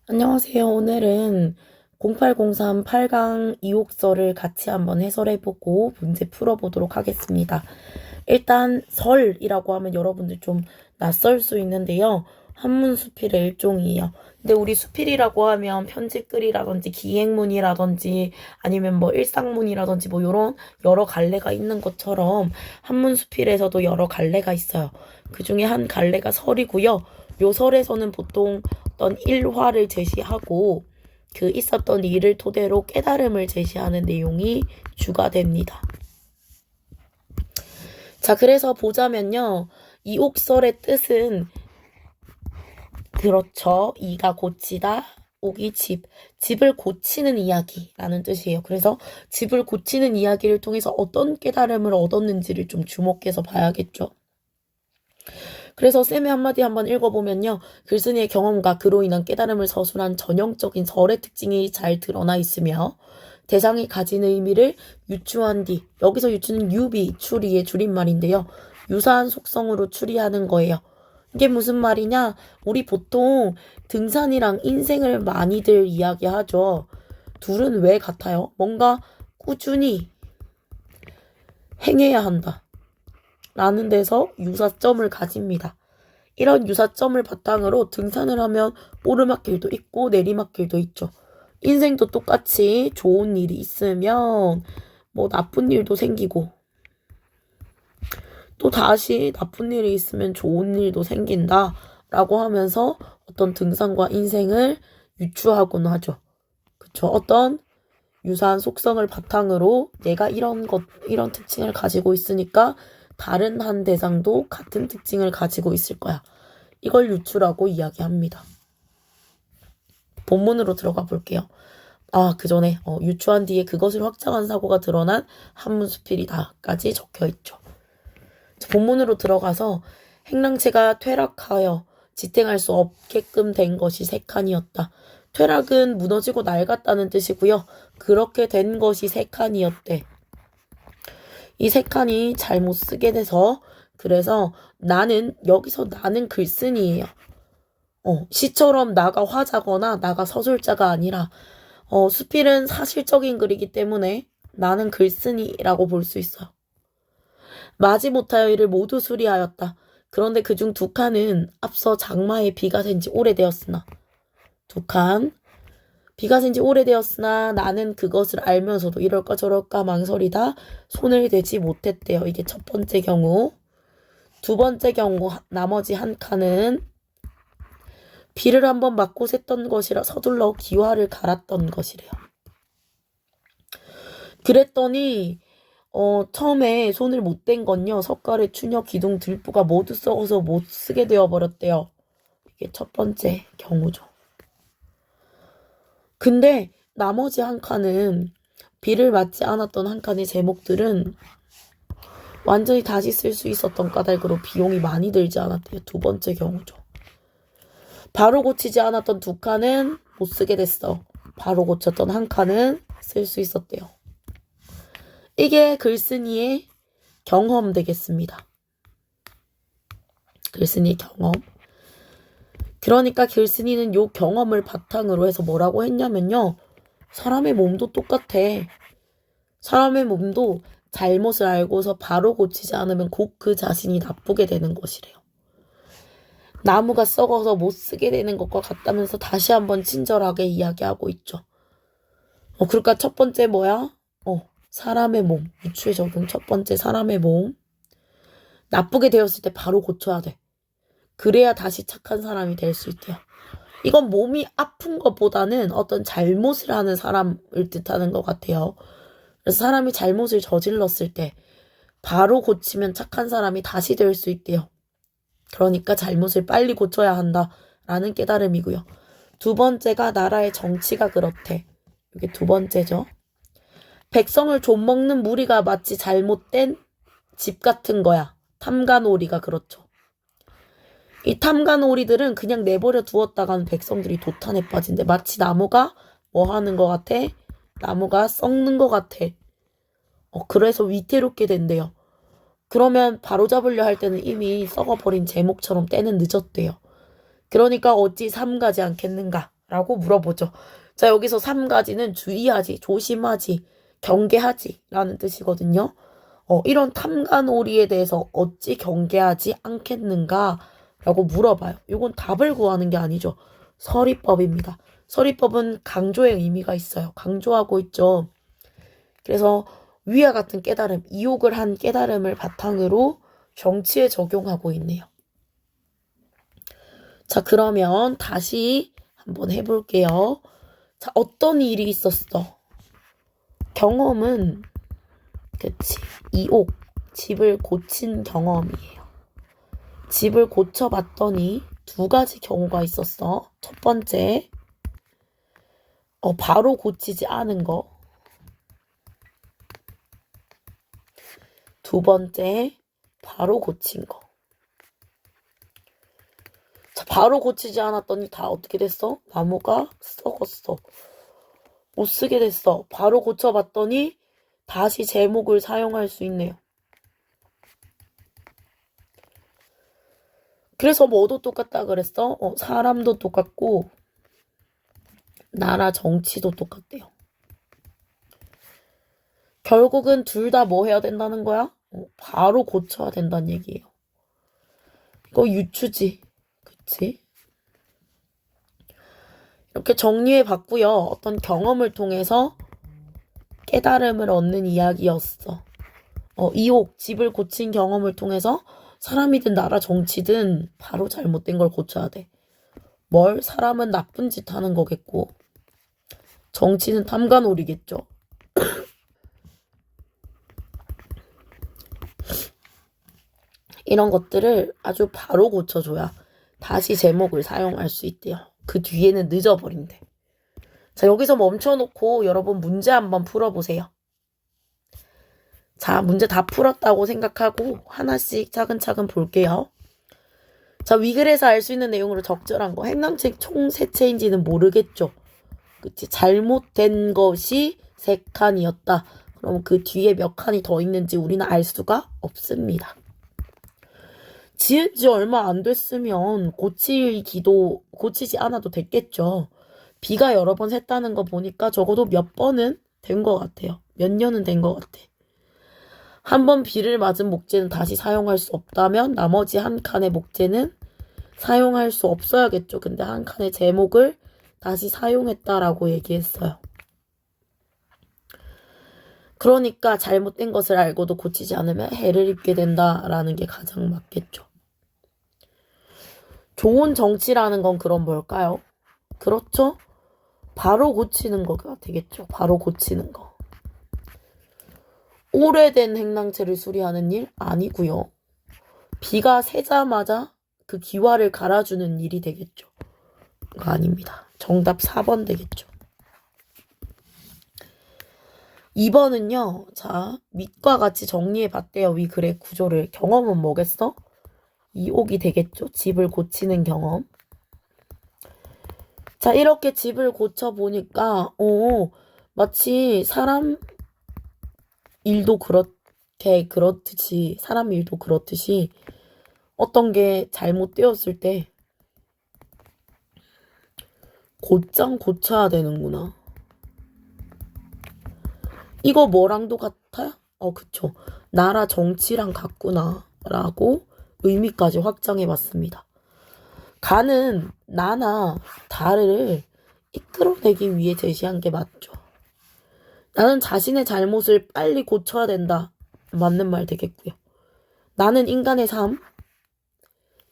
안녕하세요. 오늘은 0803 8강 이옥서를 같이 한번 해설해보고 문제 풀어보도록 하겠습니다. 일단 설이라고 하면 여러분들 좀 낯설 수 있는데요. 한문 수필의 일종이에요. 근데 우리 수필이라고 하면 편지글이라든지 기행문이라든지 아니면 뭐 일상문이라든지 뭐 요런 여러 갈래가 있는 것처럼 한문 수필에서도 여러 갈래가 있어요. 그 중에 한 갈래가 설이고요. 요 설에서는 보통 어떤 일화를 제시하고 그 있었던 일을 토대로 깨달음을 제시하는 내용이 주가 됩니다. 자, 그래서 보자면요. 이 옥설의 뜻은 그렇죠. 이가 고치다, 옥이 집을 고치는 이야기라는 뜻이에요. 그래서 집을 고치는 이야기를 통해서 어떤 깨달음을 얻었는지를 좀 주목해서 봐야겠죠. 그래서 쌤의 한마디 한번 읽어보면요. 글쓴이의 경험과 그로 인한 깨달음을 서술한 전형적인 설의 특징이 잘 드러나 있으며 대상이 가진 의미를 유추한 뒤, 여기서 유추는 유비, 추리의 줄임말인데요. 유사한 속성으로 추리하는 거예요. 이게 무슨 말이냐? 우리 보통 등산이랑 인생을 많이들 이야기하죠. 둘은 왜 같아요? 뭔가 꾸준히 행해야 한다. 라는 데서 유사점을 가집니다. 이런 유사점을 바탕으로 등산을 하면 오르막길도 있고 내리막길도 있죠. 인생도 똑같이 좋은 일이 있으면 뭐 나쁜 일도 생기고 또 다시 나쁜 일이 있으면 좋은 일도 생긴다 라고 하면서 어떤 등산과 인생을 유추하곤 하죠. 그쵸? 어떤 유사한 속성을 바탕으로 내가 이런 특징을 가지고 있으니까 다른 한 대상도 같은 특징을 가지고 있을 거야. 이걸 유추라고 이야기합니다. 본문으로 들어가 볼게요. 그 전에 유추한 뒤에 그것을 확장한 사고가 드러난 한문수필이다까지 적혀있죠. 본문으로 들어가서 행랑채가 퇴락하여 지탱할 수 없게끔 된 것이 세 칸이었다. 퇴락은 무너지고 낡았다는 뜻이고요. 그렇게 된 것이 세 칸이었대. 이 세 칸이 잘못 쓰게 돼서 그래서 여기서 나는 글쓴이에요. 시처럼 나가 화자거나 나가 서술자가 아니라 수필은 사실적인 글이기 때문에 나는 글쓴이라고 볼 수 있어요. 마지못하여 이를 모두 수리하였다. 그런데 그중 두 칸은 앞서 장마에 비가 샌 지 오래되었으나 두 칸 비가 샌 지 오래되었으나 나는 그것을 알면서도 이럴까 저럴까 망설이다 손을 대지 못했대요. 이게 첫 번째 경우. 두 번째 경우 나머지 한 칸은 비를 한번 맞고 샜던 것이라 서둘러 기와를 갈았던 것이래요. 그랬더니 처음에 손을 못 댄 건요. 석가래, 추녀, 기둥, 들부가 모두 썩어서 못 쓰게 되어버렸대요. 이게 첫 번째 경우죠. 근데 나머지 한 칸은 비를 맞지 않았던 한 칸의 제목들은 완전히 다시 쓸 수 있었던 까닭으로 비용이 많이 들지 않았대요. 두 번째 경우죠. 바로 고치지 않았던 두 칸은 못 쓰게 됐어. 바로 고쳤던 한 칸은 쓸 수 있었대요. 이게 글쓴이의 경험 되겠습니다. 글쓴이의 경험. 그러니까 글쓴이는 요 경험을 바탕으로 해서 뭐라고 했냐면요. 사람의 몸도 똑같아. 사람의 몸도 잘못을 알고서 바로 고치지 않으면 곧 그 자신이 나쁘게 되는 것이래요. 나무가 썩어서 못 쓰게 되는 것과 같다면서 다시 한번 친절하게 이야기하고 있죠. 그러니까 첫 번째 뭐야? 사람의 몸. 유추의 적용 첫 번째 사람의 몸. 나쁘게 되었을 때 바로 고쳐야 돼. 그래야 다시 착한 사람이 될 수 있대요. 이건 몸이 아픈 것보다는 어떤 잘못을 하는 사람을 뜻하는 것 같아요. 그래서 사람이 잘못을 저질렀을 때 바로 고치면 착한 사람이 다시 될 수 있대요. 그러니까 잘못을 빨리 고쳐야 한다라는 깨달음이고요. 두 번째가 나라의 정치가 그렇대. 이게 두 번째죠. 백성을 좀먹는 무리가 마치 잘못된 집 같은 거야. 탐관오리가 그렇죠. 이 탐관오리들은 그냥 내버려 두었다가는 백성들이 도탄에 빠진대. 마치 나무가 뭐 하는 것 같아? 나무가 썩는 것 같아. 그래서 위태롭게 된대요. 그러면 바로잡으려 할 때는 이미 썩어버린 제목처럼 때는 늦었대요. 그러니까 어찌 삼가지 않겠는가? 라고 물어보죠. 자, 여기서 3가지는 주의하지, 조심하지, 경계하지 라는 뜻이거든요. 이런 탐관오리에 대해서 어찌 경계하지 않겠는가 라고 물어봐요. 이건 답을 구하는 게 아니죠. 서리법입니다. 서리법은 강조의 의미가 있어요. 강조하고 있죠. 그래서 위와 같은 깨달음, 이욕을 한 깨달음을 바탕으로 정치에 적용하고 있네요. 자, 그러면 다시 한번 해볼게요. 자, 어떤 일이 있었어? 경험은, 그치, 이옥, 집을 고친 경험이에요. 집을 고쳐봤더니 2가지 경우가 있었어. 첫 번째, 바로 고치지 않은 거. 2번째, 바로 고친 거. 자, 바로 고치지 않았더니 다 어떻게 됐어? 나무가 썩었어. 못 쓰게 됐어. 바로 고쳐봤더니 다시 제목을 사용할 수 있네요. 그래서 뭐도 똑같다 그랬어? 사람도 똑같고 나라 정치도 똑같대요. 결국은 둘 다 뭐 해야 된다는 거야? 바로 고쳐야 된다는 얘기예요. 이거 유추지. 그치? 이렇게 정리해 봤고요. 어떤 경험을 통해서 깨달음을 얻는 이야기였어. 이옥, 집을 고친 경험을 통해서 사람이든 나라 정치든 바로 잘못된 걸 고쳐야 돼. 사람은 나쁜 짓 하는 거겠고 정치는 탐관오리겠죠. 이런 것들을 아주 바로 고쳐줘야 다시 제목을 사용할 수 있대요. 그 뒤에는 늦어버린대. 자, 여기서 멈춰놓고 여러분 문제 한번 풀어보세요. 자, 문제 다 풀었다고 생각하고 하나씩 차근차근 볼게요. 자, 위글에서 알 수 있는 내용으로 적절한 거. 행남책 총 세 채인지는 모르겠죠. 그치? 잘못된 것이 3칸이었다. 그럼 그 뒤에 몇 칸이 더 있는지 우리는 알 수가 없습니다. 지은 지 얼마 안 됐으면 고치지 않아도 됐겠죠. 비가 여러 번 샜다는 거 보니까 적어도 몇 번은 된 것 같아요. 몇 년은 된 것 같아. 한 번 비를 맞은 목재는 다시 사용할 수 없다면 나머지 한 칸의 목재는 사용할 수 없어야겠죠. 근데 한 칸의 제목을 다시 사용했다라고 얘기했어요. 그러니까 잘못된 것을 알고도 고치지 않으면 해를 입게 된다라는 게 가장 맞겠죠. 좋은 정치라는 건 그럼 뭘까요? 그렇죠? 바로 고치는 거가 되겠죠. 바로 고치는 거. 오래된 행랑채를 수리하는 일? 아니고요. 비가 새자마자 그 기와를 갈아주는 일이 되겠죠. 그거 아닙니다. 정답 4번 되겠죠. 2번은요. 자, 밑과 같이 정리해봤대요. 위글의 구조를. 경험은 뭐겠어? 이옥이 되겠죠. 집을 고치는 경험. 자, 이렇게 집을 고쳐보니까 마치 사람 일도 그렇듯이 사람 일도 그렇듯이 어떤 게 잘못되었을 때 곧장 고쳐야 되는구나. 이거 뭐랑도 같아요? 그쵸. 나라 정치랑 같구나 라고 의미까지 확장해봤습니다. 가는 나나 다를 이끌어내기 위해 제시한 게 맞죠. 나는 자신의 잘못을 빨리 고쳐야 된다. 맞는 말 되겠고요. 나는 인간의 삶,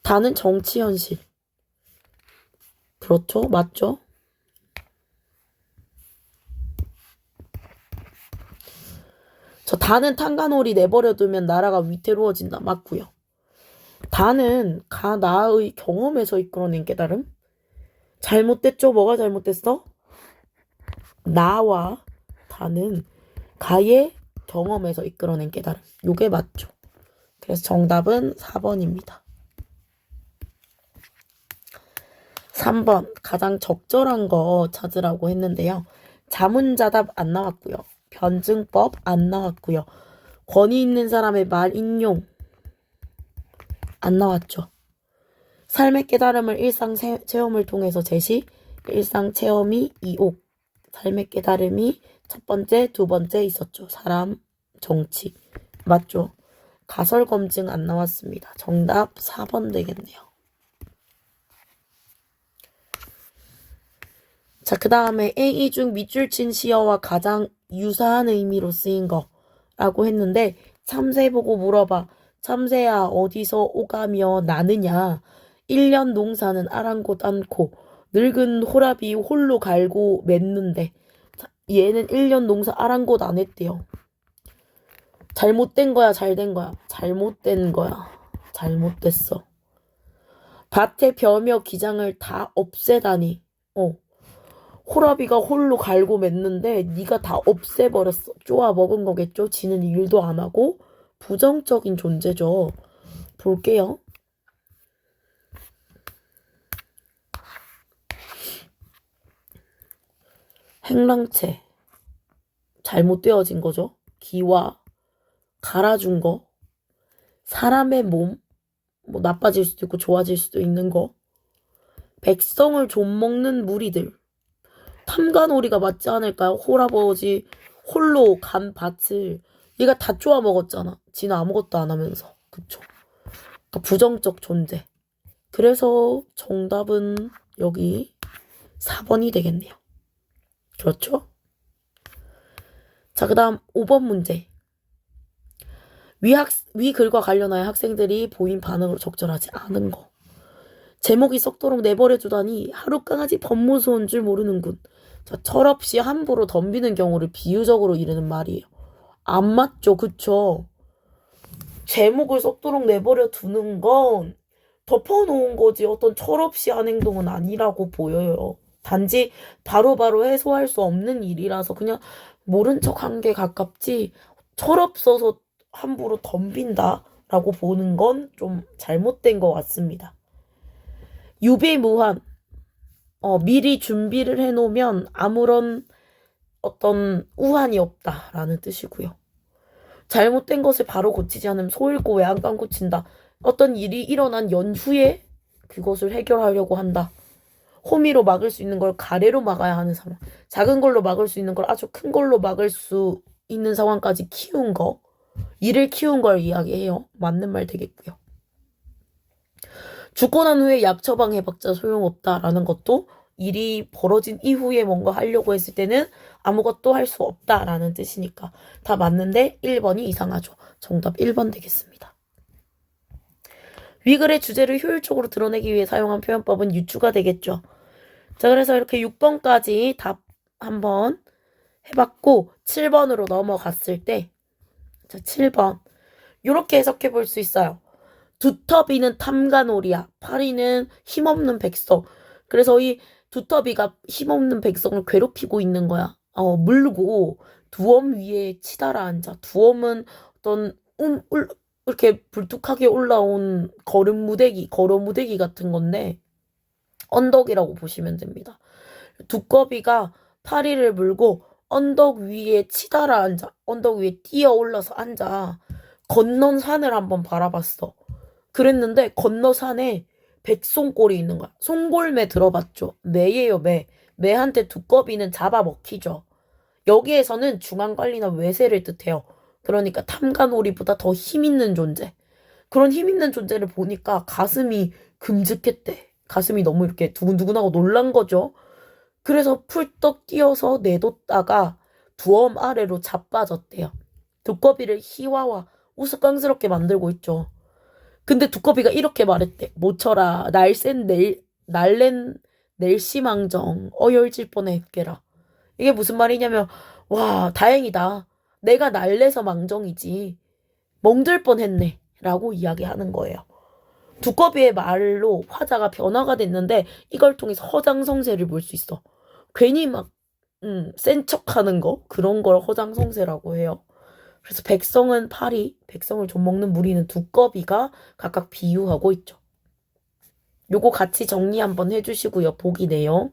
다는 정치 현실. 그렇죠? 맞죠? 저 다는 탕가놀이 내버려두면 나라가 위태로워진다. 맞고요. 다는 나의 경험에서 이끌어낸 깨달음. 잘못됐죠? 뭐가 잘못됐어? 나와 다는 가의 경험에서 이끌어낸 깨달음. 요게 맞죠. 그래서 정답은 4번입니다. 3번 가장 적절한 거 찾으라고 했는데요. 자문자답 안 나왔고요. 변증법 안 나왔고요. 권위 있는 사람의 말 인용 안 나왔죠. 삶의 깨달음을 일상 체험을 통해서 제시 일상 체험이 2옥, 삶의 깨달음이 첫 번째, 두 번째 있었죠. 사람, 정치. 맞죠? 가설 검증 안 나왔습니다. 정답 4번 되겠네요. 자, 그 다음에 A 중 밑줄 친 시어와 가장 유사한 의미로 쓰인 거라고 했는데 참새 보고 물어봐. 참새야 어디서 오가며 나느냐. 1년 농사는 아랑곳 않고 늙은 호랍이 홀로 갈고 맺는데 얘는 1년 농사 아랑곳 안 했대요. 잘못된 거야, 잘된 거야? 잘못된 거야. 잘못됐어. 밭에 벼며 기장을 다 없애다니. 호라비가 홀로 갈고 맸는데 네가 다 없애버렸어. 쪼아 먹은 거겠죠? 지는 일도 안 하고 부정적인 존재죠. 볼게요. 행랑채. 잘못되어진 거죠. 기와 갈아준 거. 사람의 몸. 뭐 나빠질 수도 있고 좋아질 수도 있는 거. 백성을 좀먹는 무리들. 탐관오리가 맞지 않을까요? 홀아버지 홀로 간 밭을 얘가 다 쪼아 먹었잖아. 지는 아무것도 안 하면서. 그쵸? 그러니까 부정적 존재. 그래서 정답은 여기 4번이 되겠네요. 그렇죠? 자, 그 다음 5번 문제. 위 글과 관련하여 학생들이 보인 반응으로 적절하지 않은 거. 제목이 썩도록 내버려두다니 하루 강아지 법무소인 줄 모르는군. 자, 철없이 함부로 덤비는 경우를 비유적으로 이르는 말이에요. 안 맞죠, 그쵸? 제목을 썩도록 내버려 두는 건 덮어놓은 거지 어떤 철없이 한 행동은 아니라고 보여요. 단지 바로바로 해소할 수 없는 일이라서 그냥 모른 척 한 게 가깝지 철없어서 함부로 덤빈다라고 보는 건 좀 잘못된 것 같습니다. 유비무환. 미리 준비를 해놓으면 아무런 어떤 우환이 없다라는 뜻이고요. 잘못된 것을 바로 고치지 않으면 소잃고 외양간 고친다. 어떤 일이 일어난 연후에 그것을 해결하려고 한다. 호미로 막을 수 있는 걸 가래로 막아야 하는 상황. 작은 걸로 막을 수 있는 걸 아주 큰 걸로 막을 수 있는 상황까지 키운 거. 일을 키운 걸 이야기해요. 맞는 말 되겠고요. 죽고 난 후에 약 처방해봤자 소용없다라는 것도 일이 벌어진 이후에 뭔가 하려고 했을 때는 아무것도 할 수 없다라는 뜻이니까 다 맞는데 1번이 이상하죠. 정답 1번 되겠습니다. 위글의 주제를 효율적으로 드러내기 위해 사용한 표현법은 유추가 되겠죠. 자, 그래서 이렇게 6번까지 답 한번 해봤고 7번으로 넘어갔을 때 자, 7번 이렇게 해석해 볼 수 있어요. 두터비는 탐관오리야. 파리는 힘없는 백성. 그래서 이 두터비가 힘없는 백성을 괴롭히고 있는 거야. 물고 두엄 위에 치달아 앉아. 두엄은 어떤 이렇게 불뚝하게 올라온 걸음 무대기 같은 건데 언덕이라고 보시면 됩니다. 두꺼비가 파리를 물고 언덕 위에 치달아 앉아. 언덕 위에 뛰어 올라서 앉아. 건넌 산을 한번 바라봤어. 그랬는데 건너 산에 백송골이 있는 거야. 송골매 들어봤죠? 매예요, 매. 매한테 두꺼비는 잡아먹히죠. 여기에서는 중앙관리나 외세를 뜻해요. 그러니까 탐관오리보다 더 힘있는 존재. 그런 힘있는 존재를 보니까 가슴이 금직했대. 가슴이 너무 이렇게 두근두근하고 놀란 거죠. 그래서 풀떡 뛰어서 내뒀다가 두엄 아래로 자빠졌대요. 두꺼비를 희화화, 우스꽝스럽게 만들고 있죠. 근데 두꺼비가 이렇게 말했대. 모쳐라, 날랜 낼시망정, 어열질 뻔해 heb게라. 이게 무슨 말이냐면, 와, 다행이다. 내가 날래서 망정이지. 멍들 뻔했네. 라고 이야기하는 거예요. 두꺼비의 말로 화자가 변화가 됐는데 이걸 통해서 허장성세를 볼 수 있어. 괜히 막 센 척하는 거 그런 걸 허장성세라고 해요. 그래서 백성은 파리, 백성을 좀먹는 무리는 두꺼비가 각각 비유하고 있죠. 요거 같이 정리 한번 해주시고요. 보기 내용.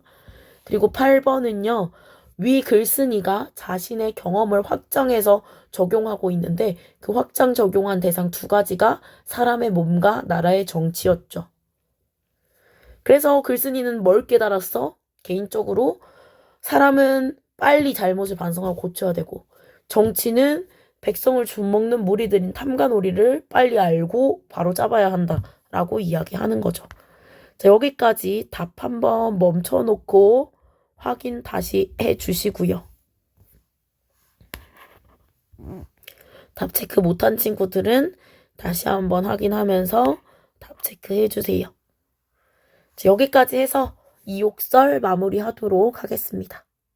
그리고 8번은요. 위 글쓴이가 자신의 경험을 확장해서 적용하고 있는데 그 확장 적용한 대상 2가지가 사람의 몸과 나라의 정치였죠. 그래서 글쓴이는 뭘 깨달았어? 개인적으로 사람은 빨리 잘못을 반성하고 고쳐야 되고, 정치는 백성을 죽먹는 무리들인 탐관오리를 빨리 알고 바로 잡아야 한다라고 이야기하는 거죠. 자, 여기까지 답 한번 멈춰놓고 확인 다시 해주시고요. 답 체크 못한 친구들은 다시 한번 확인하면서 답 체크해 주세요. 여기까지 해서 이 욕설 마무리하도록 하겠습니다.